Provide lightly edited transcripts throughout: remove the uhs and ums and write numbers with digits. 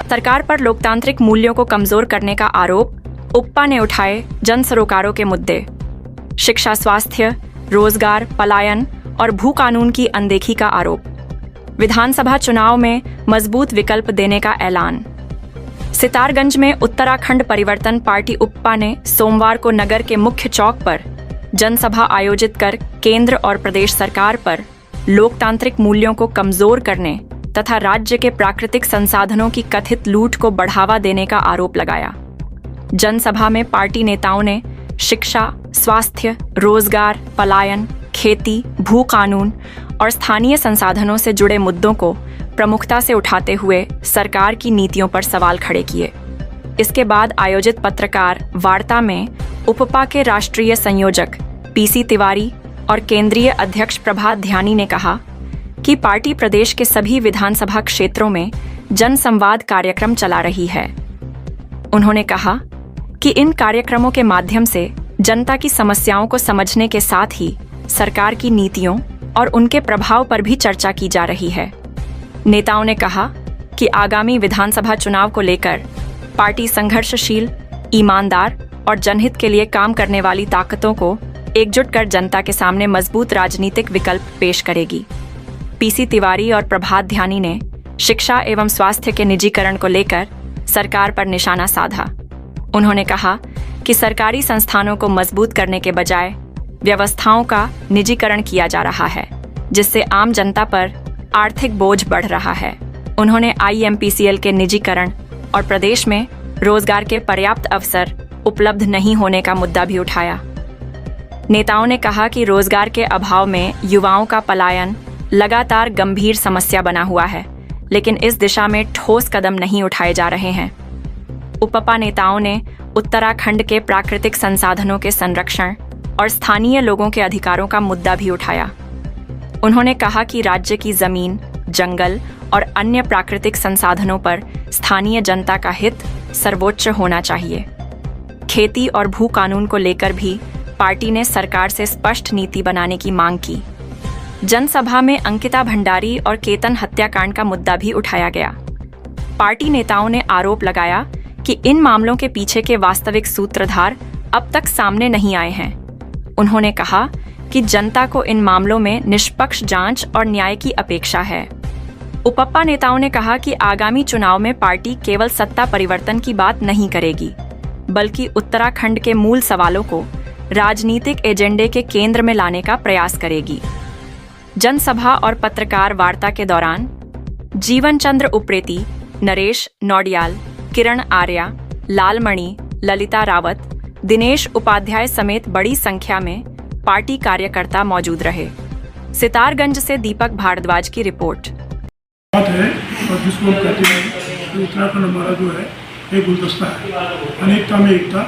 सरकार पर लोकतांत्रिक मूल्यों को कमजोर करने का आरोप उप्पा ने उठाए जन सरोकारों के मुद्दे, शिक्षा, स्वास्थ्य, रोजगार, पलायन और भू कानून की अनदेखी का आरोप, विधानसभा चुनाव में मजबूत विकल्प देने का ऐलान। सितारगंज में उत्तराखंड परिवर्तन पार्टी उप्पा ने सोमवार को नगर के मुख्य चौक पर जनसभा आयोजित कर केंद्र और प्रदेश सरकार पर लोकतांत्रिक मूल्यों को कमजोर करने तथा राज्य के प्राकृतिक संसाधनों की कथित लूट को बढ़ावा देने का आरोप लगाया। जनसभा में पार्टी नेताओं ने शिक्षा, स्वास्थ्य, रोजगार, पलायन, खेती, भू कानून और स्थानीय संसाधनों से जुड़े मुद्दों को प्रमुखता से उठाते हुए सरकार की नीतियों पर सवाल खड़े किए। इसके बाद आयोजित पत्रकार वार्ता में उप्पा के राष्ट्रीय संयोजक पीसी तिवारी और केंद्रीय अध्यक्ष प्रभात ध्यानी ने कहा कि पार्टी प्रदेश के सभी विधानसभा क्षेत्रों में जनसंवाद कार्यक्रम चला रही है। उन्होंने कहा कि इन कार्यक्रमों के माध्यम से जनता की समस्याओं को समझने के साथ ही सरकार की नीतियों और उनके प्रभाव पर भी चर्चा की जा रही है। नेताओं ने कहा कि आगामी विधानसभा चुनाव को लेकर पार्टी संघर्षशील, ईमानदार और जनहित के लिए काम करने वाली ताकतों को एकजुट कर जनता के सामने मजबूत राजनीतिक विकल्प पेश करेगी। पीसी तिवारी और प्रभात ध्यानी ने शिक्षा एवं स्वास्थ्य के निजीकरण को लेकर सरकार पर निशाना साधा। उन्होंने कहा कि सरकारी संस्थानों को मजबूत करने के बजाय व्यवस्थाओं का निजीकरण किया जा रहा है, जिससे आम जनता पर आर्थिक बोझ बढ़ रहा है। उन्होंने IMPCL के निजीकरण और प्रदेश में रोजगार के पर्याप्त अवसर उपलब्ध नहीं होने का मुद्दा भी उठाया। नेताओं ने कहा कि रोजगार के अभाव में युवाओं का पलायन लगातार गंभीर समस्या बना हुआ है, लेकिन इस दिशा में ठोस कदम नहीं उठाए जा रहे हैं। उप्पा नेताओं ने उत्तराखंड के प्राकृतिक संसाधनों के संरक्षण और स्थानीय लोगों के अधिकारों का मुद्दा भी उठाया। उन्होंने कहा कि राज्य की जमीन, जंगल और अन्य प्राकृतिक संसाधनों पर स्थानीय जनता का हित सर्वोच्च होना चाहिए। खेती और भू कानून को लेकर भी पार्टी ने सरकार से स्पष्ट नीति बनाने की मांग की। जनसभा में अंकिता भंडारी और केतन हत्याकांड का मुद्दा भी उठाया गया। पार्टी नेताओं ने आरोप लगाया कि इन मामलों के पीछे के वास्तविक सूत्रधार अब तक सामने नहीं आए हैं। उन्होंने कहा कि जनता को इन मामलों में निष्पक्ष जांच और न्याय की अपेक्षा है। उप्पा नेताओं ने कहा कि आगामी चुनाव में पार्टी केवल सत्ता परिवर्तन की बात नहीं करेगी, बल्कि उत्तराखंड के मूल सवालों को राजनीतिक एजेंडे के केंद्र में लाने का प्रयास करेगी। जनसभा और पत्रकार वार्ता के दौरान जीवन चंद्र उप्रेती, नरेश नौडियाल, किरण आर्या, लालमणि, ललिता रावत, दिनेश उपाध्याय समेत बड़ी संख्या में पार्टी कार्यकर्ता मौजूद रहे। सितारगंज से दीपक भारद्वाज की रिपोर्ट। बात है और जिसको हम कहते हैं कि उत्तराखंड हमारा जो है एक गुलदस्ता है, अनेकता में एकता,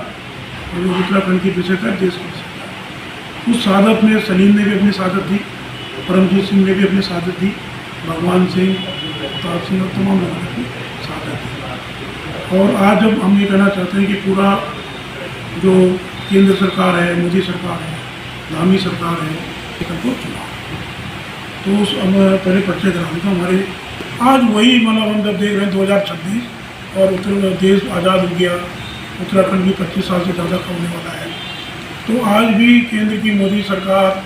और उत्तराखंड की विशेषता देश की विशेषता। उस शहादत में सलीम ने भी अपनी शहादत दी, परमजीत सिंह ने भी अपनी शहादत दी, भगवान सिंह, अवतार सिंह और तमाम लोगों ने अपनी शहादत दी। और आज जब हम ये कहना चाहते हैं कि पूरा जो केंद्र सरकार है, मोदी सरकार है, धामी सरकार है, एक हमको चुनाव, तो उस हम पहले परिचय कराने का हमारे आज वही मतलब हम जब देख रहे हैं 2026 और उत्तर देश आज़ाद हो गया, उत्तराखंड भी 25 साल से ज़्यादा का होने वाला है। तो आज भी केंद्र की मोदी सरकार,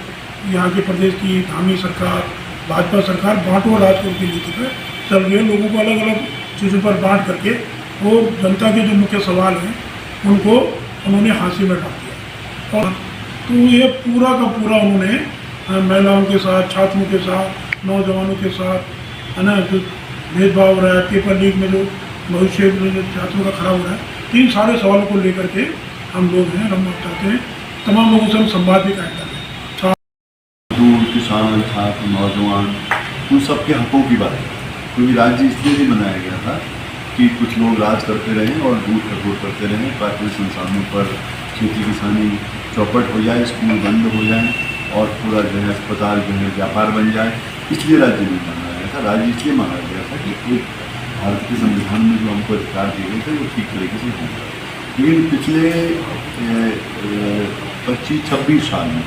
यहाँ के प्रदेश की धामी सरकार, भाजपा सरकार बांटो राज करो की नीति पर चल रही है। लोगों को अलग अलग चीज़ों पर बांट करके और जनता के जो मुख्य सवाल हैं उनको उन्होंने हाशिए में डाल दिया। और तो ये पूरा का पूरा उन्होंने महिलाओं के साथ, छात्रों के साथ, नौजवानों के साथ, है ना, जो भेदभाव हो रहा है, पेपर लीक में जो भविष्य में छात्रों का खराब हो रहा है, इन सारे सवालों को लेकर के हम लोग हैं, हम चाहते हैं तमाम लोगों से हम संवाद भी कायम करें। किसान, छात्र, नौजवान, उन सब के हकों की बात है, क्योंकि राज्य इसलिए भी बनाया गया था कि कुछ लोग राज करते रहें और लूट खसोट करते रहें, प्राकृतिक संसाधनों पर खेती किसानी चौपट हो जाए, स्कूल बंद हो जाए और पूरा जो है अस्पताल जो है व्यापार बन जाए। इसलिए राज्य में बनाया गया था। राज्य इसलिए मांगा गया था कि एक भारत के संविधान में जो हमको अधिकार दिए गए थे वो ठीक तरीके से हों। लेकिन पिछले 25-26 साल में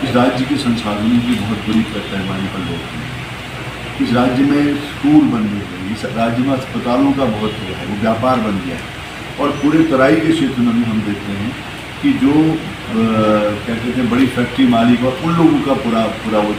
इस राज्य के संसाधनों की बहुत बड़ी पैमाने पर लोग हैं इस राज्य में स्कूल बन गए, इस राज्य में अस्पतालों का बहुत हुआ है, वो व्यापार बन गया है। और पूरे तराई के क्षेत्र में भी हम देखते हैं कि जो क्या कहते हैं बड़ी फैक्ट्री मालिक और उन लोगों का पूरा वो